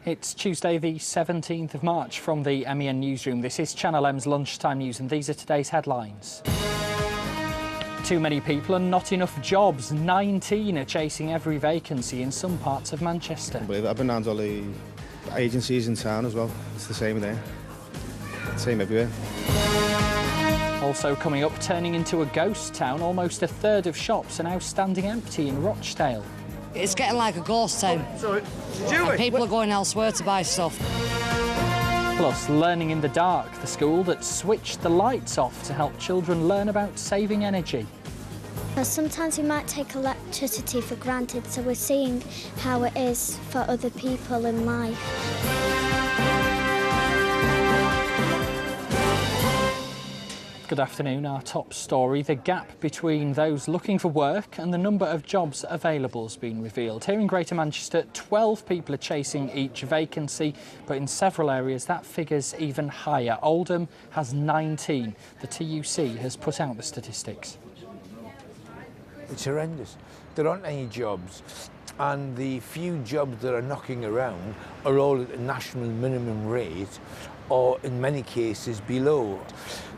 It's Tuesday the 17th of March from the MEN newsroom. This is Channel M's Lunchtime News and these are today's headlines. Too many people and not enough jobs. 19 are chasing every vacancy in some parts of Manchester. I believe it. I've been around all the agencies in town as well. It's the same there. Same everywhere. Also coming up, turning into a ghost town, almost a third of shops are now standing empty in Rochdale. It's getting like a ghost town. And people are going elsewhere to buy stuff. Plus, Learning in the Dark, the school that switched the lights off to help children learn about saving energy. Sometimes we might take electricity for granted, so we're seeing how it is for other people in life. Good afternoon. Our top story, the gap between those looking for work and the number of jobs available has been revealed. Here in Greater Manchester, 12 people are chasing each vacancy, but in several areas that figure's even higher. Oldham has 19. The TUC has put out the statistics. It's horrendous. There aren't any jobs, and the few jobs that are knocking around are all at a national minimum rate, or in many cases below.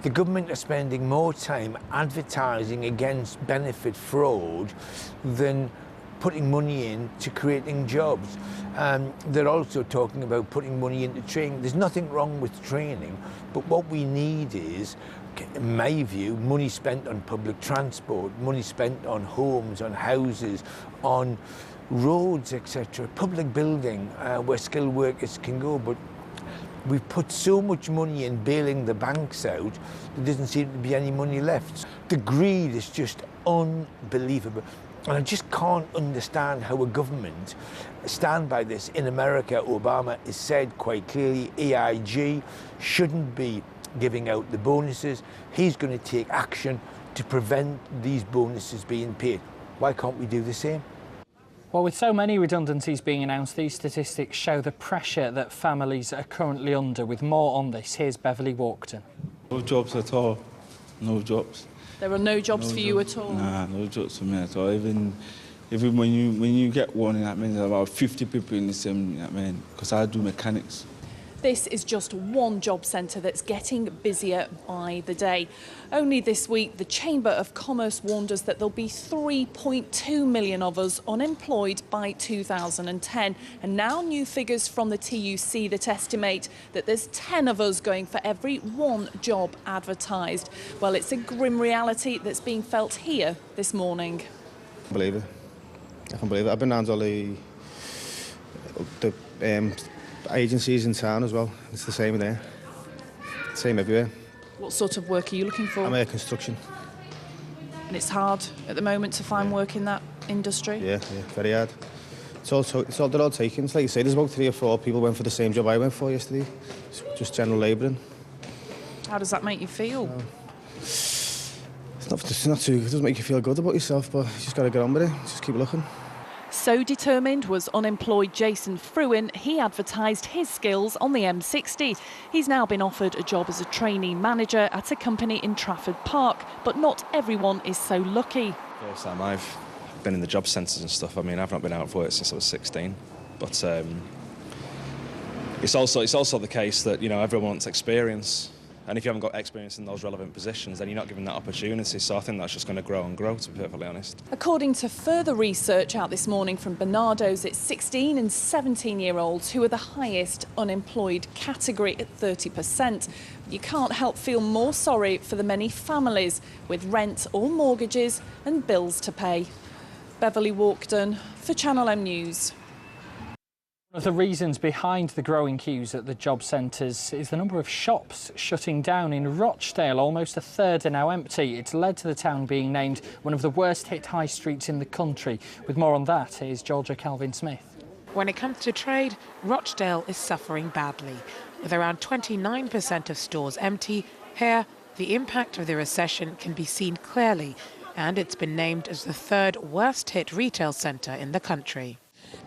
The government are spending more time advertising against benefit fraud than putting money into creating jobs. They're also talking about putting money into training. There's nothing wrong with training, but what we need is, in my view, money spent on public transport, money spent on homes, on houses, on roads, etc., public building, where skilled workers can go. But we've put so much money in bailing the banks out, there doesn't seem to be any money left. The greed is just unbelievable. And I just can't understand how a government stand by this. In America, Obama has said quite clearly EIG shouldn't be giving out the bonuses. He's going to take action to prevent these bonuses being paid. Why can't we do the same? Well, with so many redundancies being announced, these statistics show the pressure that families are currently under. With more on this, here's Beverly Walkton. No jobs at all. No jobs. There are no jobs for you at all? Nah, no jobs for me at all. Even when you get one, that means about 50 people in the same, because I do mechanics. This is just one job centre that's getting busier by the day. Only this week, the Chamber of Commerce warned us that there'll be 3.2 million of us unemployed by 2010. And now new figures from the TUC that estimate that there's 10 of us going for every one job advertised. Well, it's a grim reality that's being felt here this morning. I believe it. I can believe it. I've been around all the agencies in town as well. It's the same there. Same everywhere. What sort of work are you looking for? I'm a construction. And it's hard at the moment to find work in that industry? Yeah, very hard. They're all taken. It's like you say, there's about 3 or 4 people went for the same job I went for yesterday. Just general labouring. How does that make you feel? It doesn't make you feel good about yourself, but you just got to get on with it. Just keep looking. So determined was unemployed Jason Fruin. He advertised his skills on the M60. He's now been offered a job as a trainee manager at a company in Trafford Park, but not everyone is so lucky. First time I've been in the job centres and stuff. I mean, I've not been out of work since I was 16, but it's also the case that, everyone wants experience. And if you haven't got experience in those relevant positions, then you're not given that opportunity. So I think that's just going to grow and grow, to be perfectly honest. According to further research out this morning from Bernardo's, it's 16 and 17-year-olds who are the highest unemployed category at 30%. You can't help feel more sorry for the many families with rent or mortgages and bills to pay. Beverly Walkton for Channel M News. One of the reasons behind the growing queues at the job centres is the number of shops shutting down. In Rochdale, almost a third are now empty. It's led to the town being named one of the worst hit high streets in the country. With more on that, here's Georgia Calvin-Smith. When it comes to trade, Rochdale is suffering badly. With around 29% of stores empty, here the impact of the recession can be seen clearly, and it's been named as the 3rd worst hit retail centre in the country.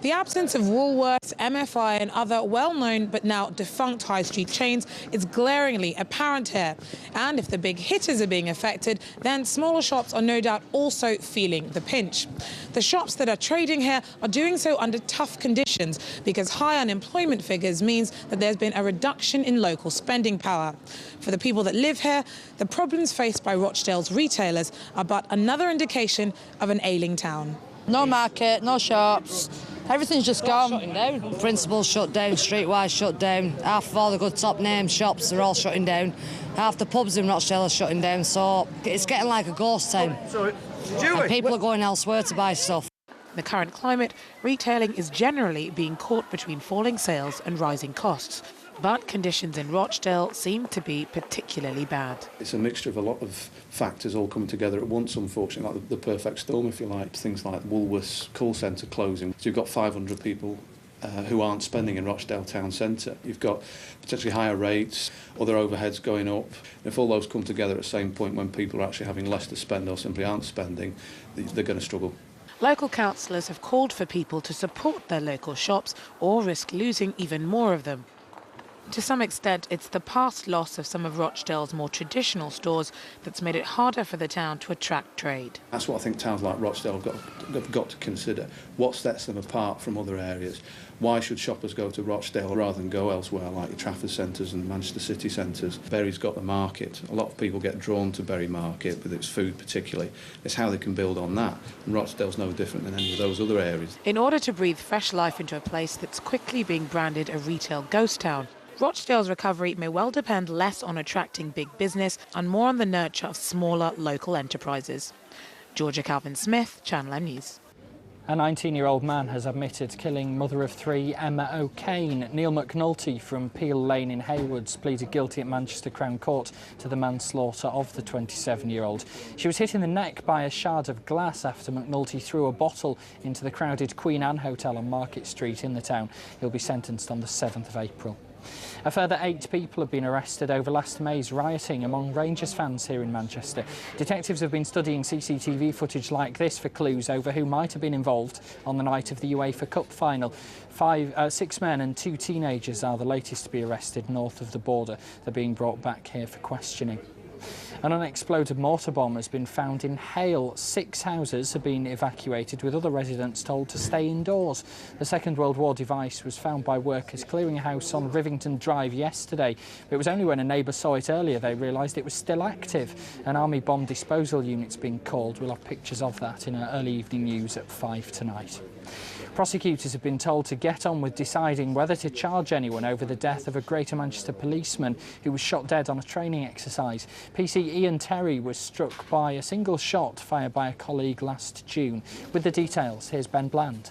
The absence of Woolworths, MFI and other well-known but now defunct high street chains is glaringly apparent here. And if the big hitters are being affected, then smaller shops are no doubt also feeling the pinch. The shops that are trading here are doing so under tough conditions because high unemployment figures means that there's been a reduction in local spending power. For the people that live here, the problems faced by Rochdale's retailers are but another indication of an ailing town. No market, no shops. Everything's just gone. Shutting down. Principal's shut down, Streetwise shut down. Half of all the good top name shops are all shutting down. Half the pubs in Rochdale are shutting down, so it's getting like a ghost town. And people are going elsewhere to buy stuff. In the current climate, retailing is generally being caught between falling sales and rising costs. But conditions in Rochdale seem to be particularly bad. It's a mixture of a lot of factors all coming together at once, unfortunately, like the perfect storm, if you like. Things like Woolworths call centre closing. So you've got 500 people who aren't spending in Rochdale town centre. You've got potentially higher rates, other overheads going up. If all those come together at the same point when people are actually having less to spend or simply aren't spending, they're going to struggle. Local councillors have called for people to support their local shops or risk losing even more of them. To some extent, it's the past loss of some of Rochdale's more traditional stores that's made it harder for the town to attract trade. That's what I think towns like Rochdale have got to consider. What sets them apart from other areas? Why should shoppers go to Rochdale rather than go elsewhere, like your Trafford centres and Manchester city centres? Bury's got the market. A lot of people get drawn to Bury Market, with its food particularly. It's how they can build on that. And Rochdale's no different than any of those other areas. In order to breathe fresh life into a place that's quickly being branded a retail ghost town, Rochdale's recovery may well depend less on attracting big business and more on the nurture of smaller local enterprises. Georgia Calvin-Smith, Channel M News. A 19-year-old man has admitted killing mother of three Emma O'Kane. Neil McNulty from Peel Lane in Haywoods pleaded guilty at Manchester Crown Court to the manslaughter of the 27-year-old. She was hit in the neck by a shard of glass after McNulty threw a bottle into the crowded Queen Anne Hotel on Market Street in the town. He'll be sentenced on the 7th of April. A further 8 people have been arrested over last May's rioting among Rangers fans here in Manchester. Detectives have been studying CCTV footage like this for clues over who might have been involved on the night of the UEFA Cup final. 6 men and 2 teenagers are the latest to be arrested north of the border. They're being brought back here for questioning. An unexploded mortar bomb has been found in Hale. 6 houses have been evacuated, with other residents told to stay indoors. The Second World War device was found by workers clearing a house on Rivington Drive yesterday. It was only when a neighbour saw it earlier they realised it was still active. An army bomb disposal unit's been called. We'll have pictures of that in our early evening news at 5 tonight. Prosecutors have been told to get on with deciding whether to charge anyone over the death of a Greater Manchester policeman who was shot dead on a training exercise. PC Ian Terry was struck by a single shot fired by a colleague last June. With the details, here's Ben Bland.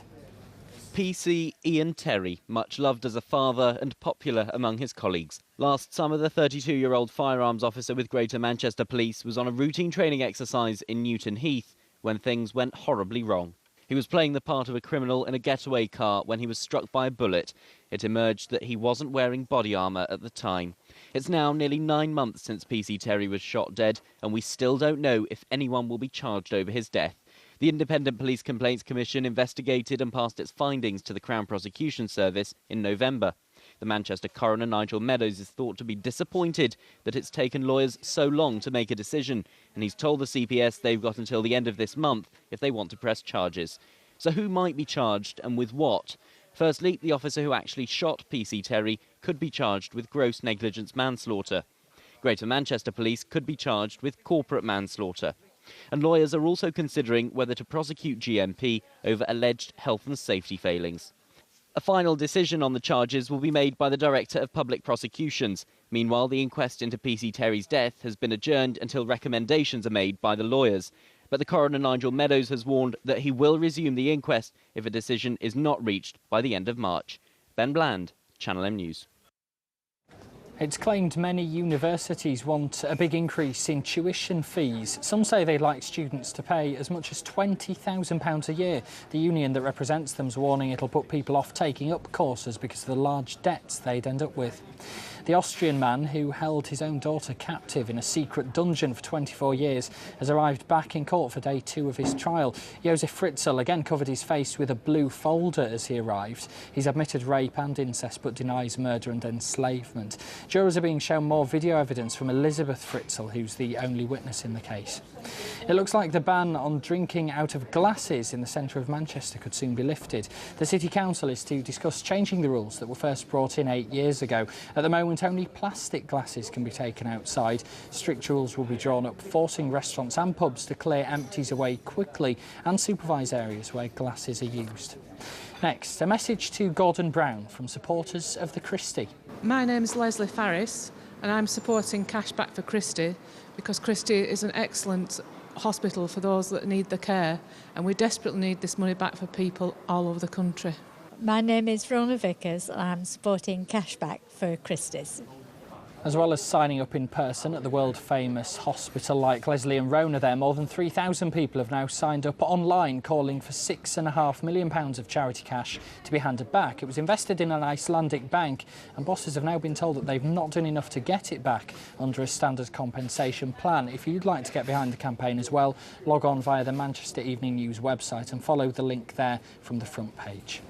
PC Ian Terry, much loved as a father and popular among his colleagues. Last summer, the 32-year-old firearms officer with Greater Manchester Police was on a routine training exercise in Newton Heath when things went horribly wrong. He was playing the part of a criminal in a getaway car when he was struck by a bullet. It emerged that he wasn't wearing body armour at the time. It's now nearly 9 months since PC Terry was shot dead, and we still don't know if anyone will be charged over his death. The Independent Police Complaints Commission investigated and passed its findings to the Crown Prosecution Service in November. The Manchester coroner, Nigel Meadows, is thought to be disappointed that it's taken lawyers so long to make a decision, and he's told the CPS they've got until the end of this month if they want to press charges. So who might be charged and with what? Firstly, the officer who actually shot PC Terry could be charged with gross negligence manslaughter. Greater Manchester Police could be charged with corporate manslaughter. And lawyers are also considering whether to prosecute GMP over alleged health and safety failings. A final decision on the charges will be made by the Director of Public Prosecutions. Meanwhile, the inquest into PC Terry's death has been adjourned until recommendations are made by the lawyers. But the coroner, Nigel Meadows, has warned that he will resume the inquest if a decision is not reached by the end of March. Ben Bland, Channel M News. It's claimed many universities want a big increase in tuition fees. Some say they'd like students to pay as much as £20,000 a year. The union that represents them's warning it'll put people off taking up courses because of the large debts they'd end up with. The Austrian man who held his own daughter captive in a secret dungeon for 24 years has arrived back in court for day 2 of his trial. Josef Fritzl again covered his face with a blue folder as he arrived. He's admitted rape and incest but denies murder and enslavement. Jurors are being shown more video evidence from Elizabeth Fritzl, who's the only witness in the case. It looks like the ban on drinking out of glasses in the centre of Manchester could soon be lifted. The City Council is to discuss changing the rules that were first brought in 8 years ago. At the moment, only plastic glasses can be taken outside. Strict rules will be drawn up, forcing restaurants and pubs to clear empties away quickly and supervise areas where glasses are used. Next, a message to Gordon Brown from supporters of the Christie. My name is Leslie Farris and I'm supporting Cash Back for Christie because Christie is an excellent hospital for those that need the care, and we desperately need this money back for people all over the country. My name is Rona Vickers and I'm supporting Cash Back for Christie's. As well as signing up in person at the world-famous hospital like Leslie and Rona there, more than 3,000 people have now signed up online calling for £6.5 million of charity cash to be handed back. It was invested in an Icelandic bank and bosses have now been told that they've not done enough to get it back under a standard compensation plan. If you'd like to get behind the campaign as well, log on via the Manchester Evening News website and follow the link there from the front page.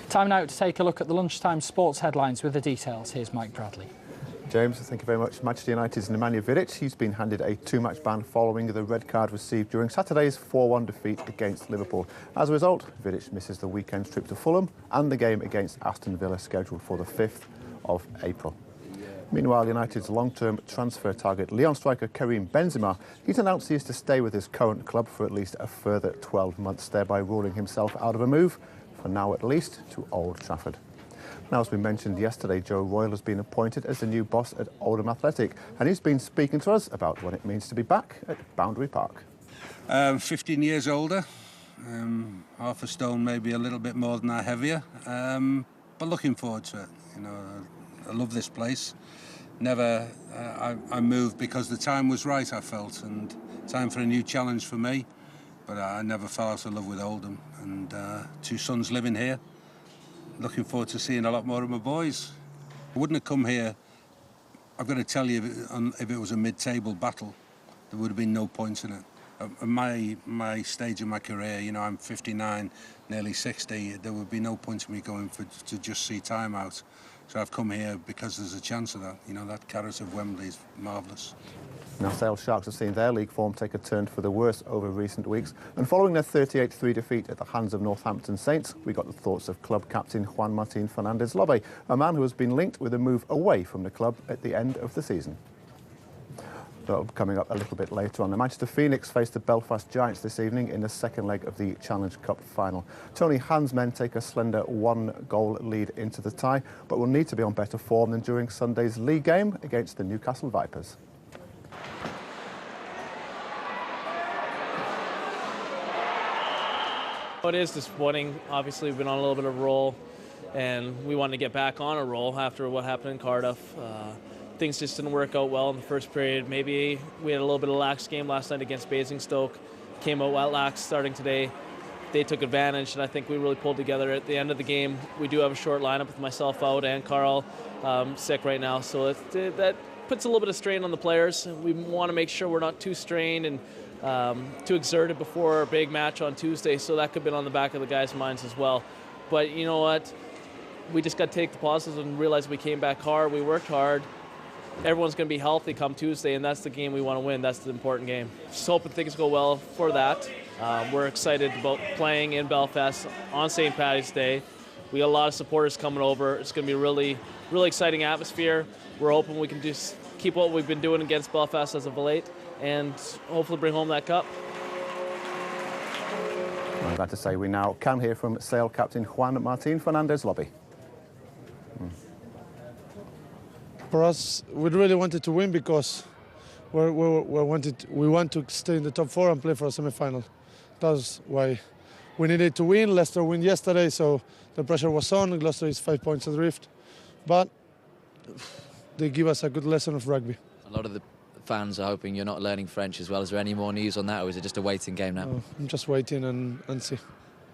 Time now to take a look at the lunchtime sports headlines with the details. Here's Mike Bradley. James, thank you very much. Manchester United's Nemanja Vidic, he's been handed a 2-match ban following the red card received during Saturday's 4-1 defeat against Liverpool. As a result, Vidic misses the weekend's trip to Fulham and the game against Aston Villa scheduled for the 5th of April. Meanwhile, United's long-term transfer target, Lyon striker Karim Benzema, he's announced he is to stay with his current club for at least a further 12 months, thereby ruling himself out of a move, for now at least, to Old Trafford. Now, as we mentioned yesterday, Joe Royle has been appointed as the new boss at Oldham Athletic, and he's been speaking to us about what it means to be back at Boundary Park. 15 years older, half a stone, maybe a little bit more than that, heavier, but looking forward to it. You know, I love this place. I moved because the time was right, I felt, and time for a new challenge for me. But I never fell out of love with Oldham, and 2 sons living here. Looking forward to seeing a lot more of my boys. I wouldn't have come here, I've got to tell you, if it was a mid-table battle, there would have been no points in it. At my stage of my career, you know, I'm 59, nearly 60, there would be no point in me going to just see time out. So I've come here because there's a chance of that. You know, that carrot of Wembley is marvellous. Now, Sale Sharks have seen their league form take a turn for the worse over recent weeks. And following their 38-3 defeat at the hands of Northampton Saints, we got the thoughts of club captain Juan Martín Fernández-Lobbe, a man who has been linked with a move away from the club at the end of the season. That'll be coming up a little bit later on. The Manchester Phoenix faced the Belfast Giants this evening in the second leg of the Challenge Cup final. Tony Hand's men take a slender 1-goal lead into the tie, but will need to be on better form than during Sunday's league game against the Newcastle Vipers. It is disappointing. Obviously, we've been on a little bit of a roll, and we wanted to get back on a roll after what happened in Cardiff. Things just didn't work out well in the first period. Maybe we had a little bit of a lax game last night against Basingstoke. Came out lax starting today. They took advantage, and I think we really pulled together at the end of the game. We do have a short lineup with myself out and Carl sick right now, so that puts a little bit of strain on the players. We want to make sure we're not too strained and too exerted before our big match on Tuesday, so that could have been on the back of the guys' minds as well. But you know what? We just got to take the positives and realize we came back hard, we worked hard. Everyone's going to be healthy come Tuesday, and that's the game we want to win. That's the important game. Just hoping things go well for that. We're excited about playing in Belfast on St. Paddy's Day. We got a lot of supporters coming over. It's going to be a really, really exciting atmosphere. We're hoping we can just keep what we've been doing against Belfast as of late and hopefully bring home that cup. I'm glad to say we now can hear from Sale captain Juan Martín Fernández-Lobbe. For us, we really wanted to win because we want to stay in the top 4 and play for a semi-final. That's why we needed to win. Leicester win yesterday, so the pressure was on. Gloucester is 5 points adrift, but they give us a good lesson of rugby. A lot of the fans are hoping you're not learning French as well. Is there any more news on that, or is it just a waiting game now? I'm just waiting and see.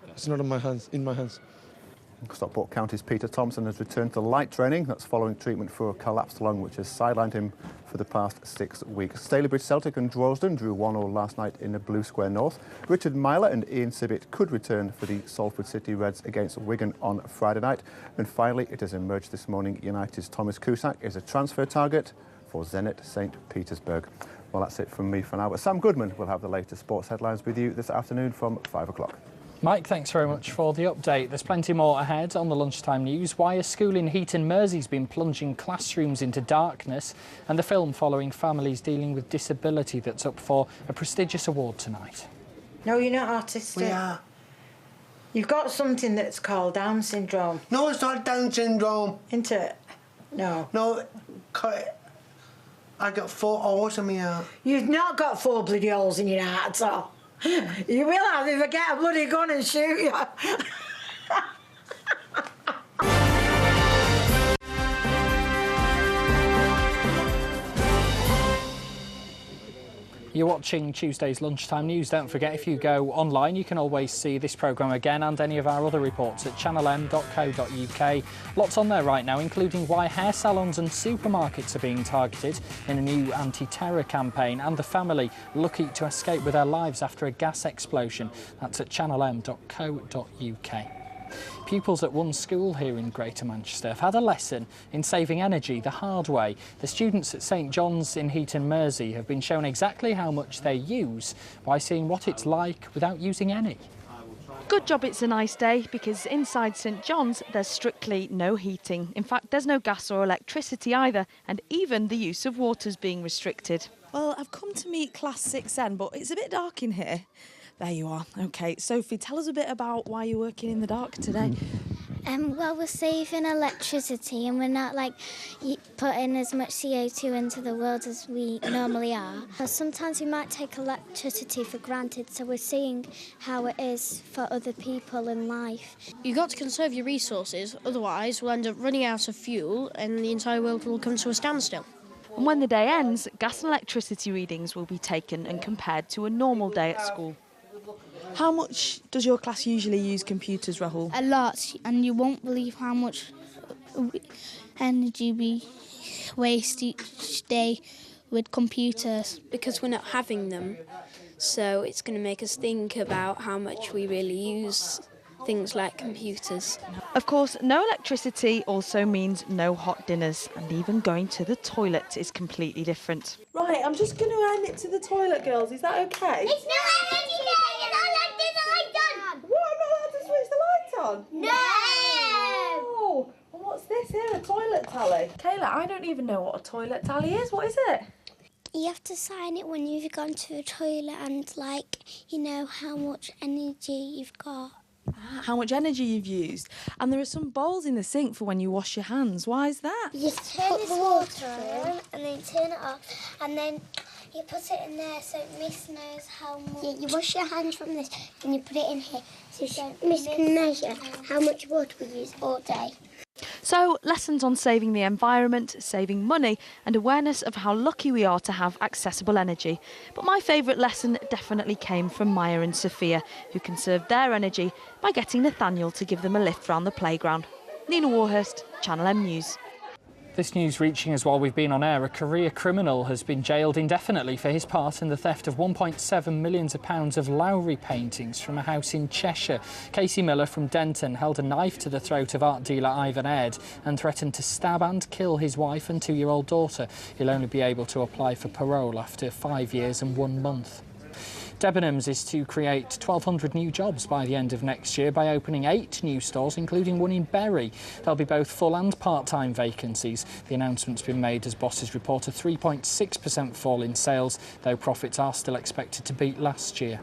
It's not in my hands. Stockport County's Peter Thompson has returned to light training. That's following treatment for a collapsed lung, which has sidelined him for the past 6 weeks. Stalybridge Celtic and Droylsden drew 1-1 last night in the Blue Square North. Richard Myler and Ian Sibbett could return for the Salford City Reds against Wigan on Friday night. And finally, it has emerged this morning United's Thomas Cusack is a transfer target for Zenit St Petersburg. Well, that's it from me for now, but Sam Goodman will have the latest sports headlines with you this afternoon from 5 o'clock. Mike, thanks very much for the update. There's plenty more ahead on the Lunchtime News. Why a school in Heaton Mersey's been plunging classrooms into darkness, and the film following families dealing with disability that's up for a prestigious award tonight. No, you're not autistic. We are. You've got something that's called Down syndrome. No, it's not Down syndrome. Isn't it? No. No, I got 4 holes in my heart. You've not got 4 bloody holes in your heart at all. You will have if I get a bloody gun and shoot you. You're watching Tuesday's Lunchtime News. Don't forget, if you go online, you can always see this programme again and any of our other reports at channelm.co.uk. Lots on there right now, including why hair salons and supermarkets are being targeted in a new anti-terror campaign, and the family lucky to escape with their lives after a gas explosion. That's at channelm.co.uk. Pupils at one school here in Greater Manchester have had a lesson in saving energy the hard way. The students at St John's in Heaton Mersey have been shown exactly how much they use by seeing what it's like without using any. Good job it's a nice day, because inside St John's there's strictly no heating. In fact, there's no gas or electricity either, and even the use of water's being restricted. Well, I've come to meet Class 6N, but it's a bit dark in here. There you are. OK, Sophie, tell us a bit about why you're working in the dark today. Well, we're saving electricity and we're not putting as much CO2 into the world as we normally are. Sometimes we might take electricity for granted, so we're seeing how it is for other people in life. You've got to conserve your resources, otherwise we'll end up running out of fuel and the entire world will come to a standstill. And when the day ends, gas and electricity readings will be taken and compared to a normal day at school. How much does your class usually use computers, Rahul? A lot, and you won't believe how much energy we waste each day with computers. Because we're not having them, so it's going to make us think about how much we really use things like computers. Of course, no electricity also means no hot dinners, and even going to the toilet is completely different. Right, I'm just going to hand it to the toilet, girls. Is that OK? It's no energy day! You're not allowed to do the light on! What? I'm not allowed to switch the light on? No! Oh, well, what's this here? A toilet tally? Kayla, I don't even know what a toilet tally is. What is it? You have to sign it when you've gone to the toilet and, how much energy you've got. How much energy you've used. And there are some bowls in the sink for when you wash your hands. Why is that? You turn this water on and then turn it off and then you put it in there so Miss knows how much. Yeah, you wash your hands from this and you put it in here so Miss can measure how much water we use all day. So, lessons on saving the environment, saving money, and awareness of how lucky we are to have accessible energy. But my favourite lesson definitely came from Maya and Sophia, who conserved their energy by getting Nathaniel to give them a lift round the playground. Nina Warhurst, Channel M News. This news reaching us while we've been on air. A career criminal has been jailed indefinitely for his part in the theft of £1.7 million of Lowry paintings from a house in Cheshire. Casey Miller from Denton held a knife to the throat of art dealer Ivan Ed and threatened to stab and kill his wife and 2-year-old daughter. He'll only be able to apply for parole after 5 years and 1 month. Debenhams is to create 1,200 new jobs by the end of next year by opening 8 new stores, including one in Bury. There'll be both full and part-time vacancies. The announcement's been made as bosses report a 3.6% fall in sales, though profits are still expected to beat last year.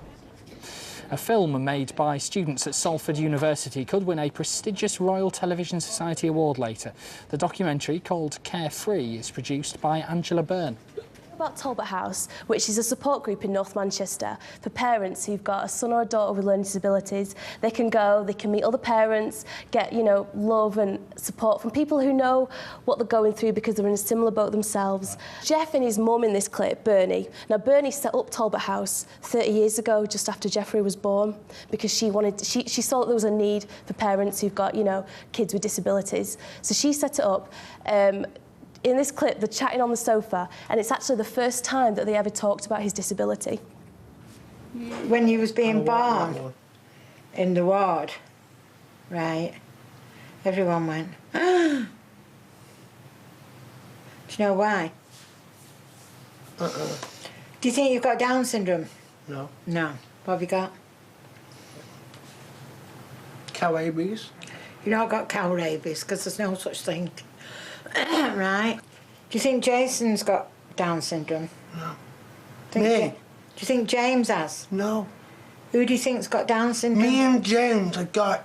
A film made by students at Salford University could win a prestigious Royal Television Society award later. The documentary, called Carefree, is produced by Angela Byrne. about Talbot House, which is a support group in North Manchester for parents who've got a son or a daughter with learning disabilities. They can go, they can meet other parents, get, you know, love and support from people who know what they're going through because they're in a similar boat themselves. Jeff and his mum in this clip, Bernie. Now, Bernie set up Talbot House 30 years ago, just after Jeffrey was born, because she saw that there was a need for parents who've got, you know, kids with disabilities. So she set it up. In this clip, they're chatting on the sofa, and it's actually the first time that they ever talked about his disability. When he was being born in the ward, right, everyone went, ah. Do you know why? Do you think you've got Down syndrome? No. No. What have you got? Cow rabies. You've not got cow rabies, because there's no such thing. Right. Do you think Jason's got Down syndrome? No. Do you think James has? No. Who do you think's got Down syndrome? Me and James have got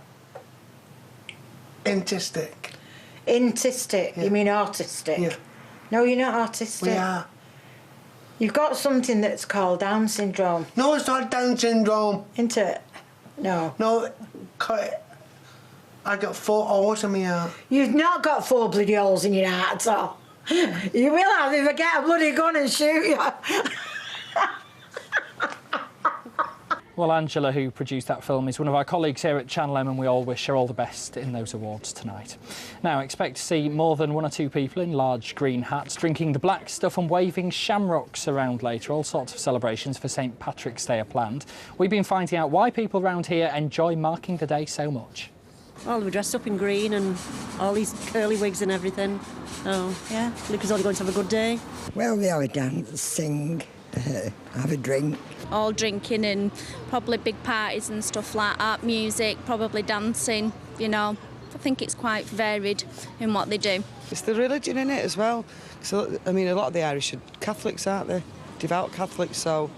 autistic. Autistic? Yeah. You mean autistic? Yeah. No, you're not autistic. We are. You've got something that's called Down syndrome. No, it's not Down syndrome. Isn't it? No. No, I got 4 holes in my heart. You've not got 4 bloody holes in your heart at all. You will have if I get a bloody gun and shoot you. Well, Angela, who produced that film, is one of our colleagues here at Channel M, and we all wish her all the best in those awards tonight. Now, expect to see more than 1 or 2 people in large green hats drinking the black stuff and waving shamrocks around later. All sorts of celebrations for St Patrick's Day are planned. We've been finding out why people around here enjoy marking the day so much. Well, they were dressed up in green and all these curly wigs and everything. Oh, yeah, Luke is only going to have a good day. Well, we have a dance, sing, have a drink. All drinking and probably big parties and stuff like that, music, probably dancing, you know. I think it's quite varied in what they do. It's the religion in it as well. So, I mean, a lot of the Irish are Catholics, aren't they? Devout Catholics, so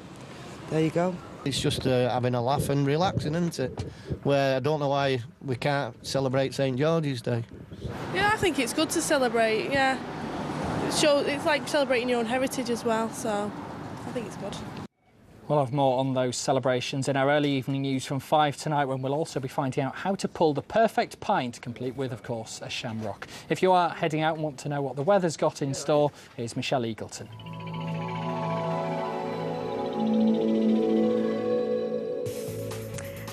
there you go. It's just having a laugh and relaxing, isn't it? Where I don't know why we can't celebrate St George's Day. Yeah, I think it's good to celebrate, yeah. It's like celebrating your own heritage as well, so I think it's good. We'll have more on those celebrations in our early evening news from 5 tonight, when we'll also be finding out how to pull the perfect pint, complete with, of course, a shamrock. If you are heading out and want to know what the weather's got in store, here's Michelle Eagleton.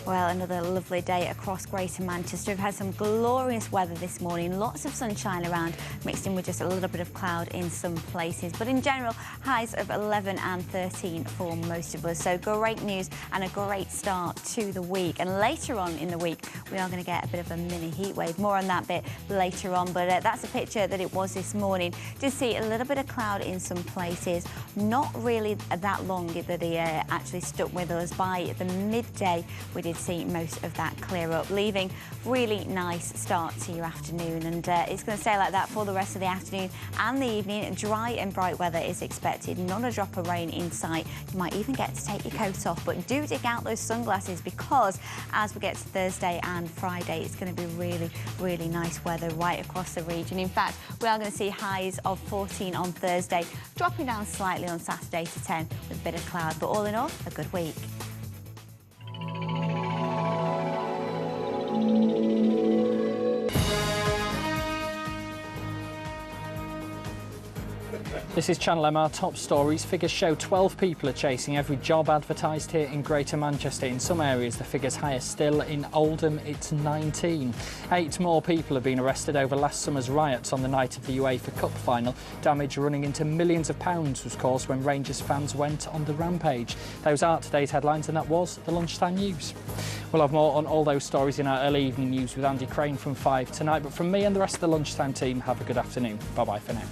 Well, another lovely day across Greater Manchester. We've had some glorious weather this morning, lots of sunshine around, mixed in with just a little bit of cloud in some places. But in general, highs of 11 and 13 for most of us. So great news and a great start to the week. And later on in the week, we are going to get a bit of a mini heat wave. More on that bit later on. But that's a picture that it was this morning. Did see a little bit of cloud in some places. Not really that long that it actually stuck with us. By the midday, we did see most of that clear up, leaving really nice start to your afternoon, and it's going to stay like that for the rest of the afternoon and the evening. Dry and bright weather is expected, not a drop of rain in sight. You might even get to take your coat off, but do dig out those sunglasses, because as we get to Thursday and Friday, it's going to be really nice weather right across the region. In fact, we are going to see highs of 14 on Thursday, dropping down slightly on Saturday to 10 with a bit of cloud, but all in all, a good week. This is Channel M, our top stories. Figures show 12 people are chasing every job advertised here in Greater Manchester. In some areas, the figure's higher still. In Oldham, it's 19. 8 more people have been arrested over last summer's riots on the night of the UEFA Cup final. Damage running into millions of pounds was caused when Rangers fans went on the rampage. Those are today's headlines, and that was the Lunchtime News. We'll have more on all those stories in our early evening news with Andy Crane from 5 tonight. But from me and the rest of the Lunchtime team, have a good afternoon. Bye-bye for now.